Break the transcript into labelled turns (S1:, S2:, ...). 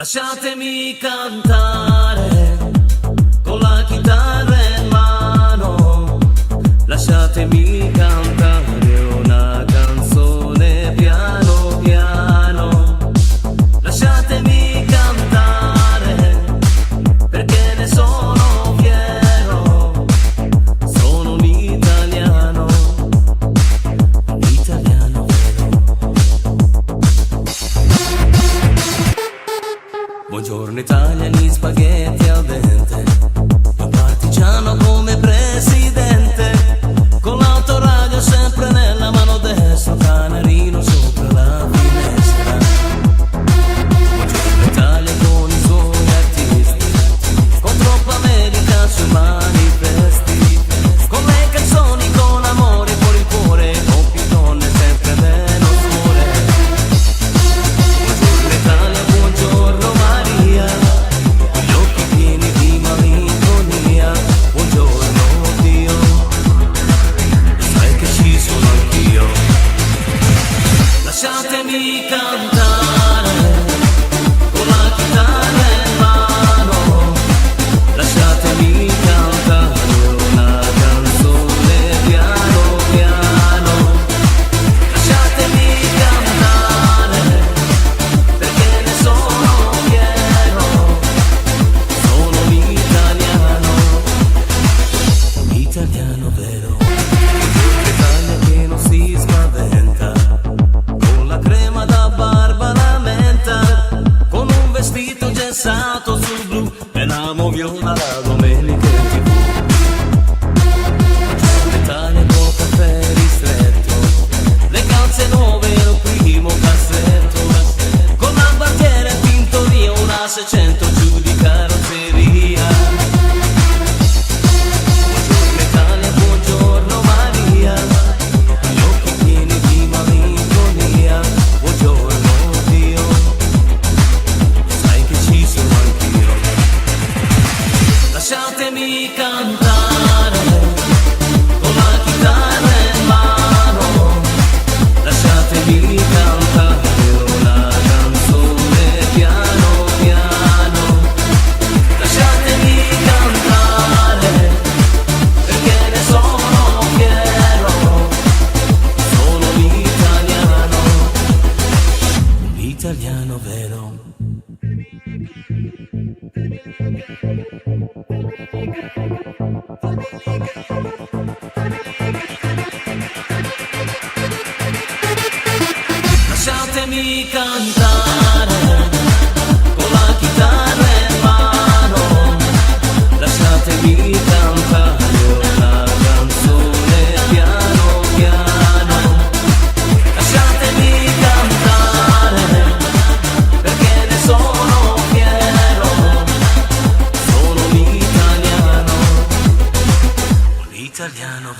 S1: Lasciatemi cantare con la chitarra in mano, lasciatemi cantare una canzone piano piano, lasciatemi cantare perché ne sono fiero, sono un italiano vero. Buongiorno Italia, gli spaghetti al dente, un partigiano come presidente, con l'autoradio sempre nella mano destra, canarino sopra la finestra. Buongiorno Italia con i suoi artisti, con troppa America sui manifesti, con le canzoni, con amore, con il cuore, con più donne, sempre meno sole. Buongiorno Italia, buongiorno Maria, con gli occhi pieni di malinconia. Buongiorno Dio, sai che ci sono anch'io. Lasciatemi cantare con la chitarra in mano, lasciatemi cantare una canzone piano piano, lasciatemi cantare perché ne sono fiero, sono un italiano vero. L'Italia che non si spaventa, con la crema da barba la menta, con un vestito gessato sul blu e l'amo viola la domenica in TV. L'Italia con caffè ristretto, le calze nuove e il primo cassetto, con la bandiera in tintoria, una 600 giù di carrozzeria. Buongiorno Italia, buongiorno Maria, gli occhi pieni di malinconia. Buongiorno Dio, sai che ci sono anch'io. Lasciatemi cantare con la chitarra in mano, lasciatemi cantare una canzone piano piano, lasciatemi cantare perché ne sono fiero, sono un italiano vero. Lasciatemi cantare con la chitarra in mano, lasciatemi cantare una canzone piano piano, lasciatemi cantare perché ne sono fiero, sono un italiano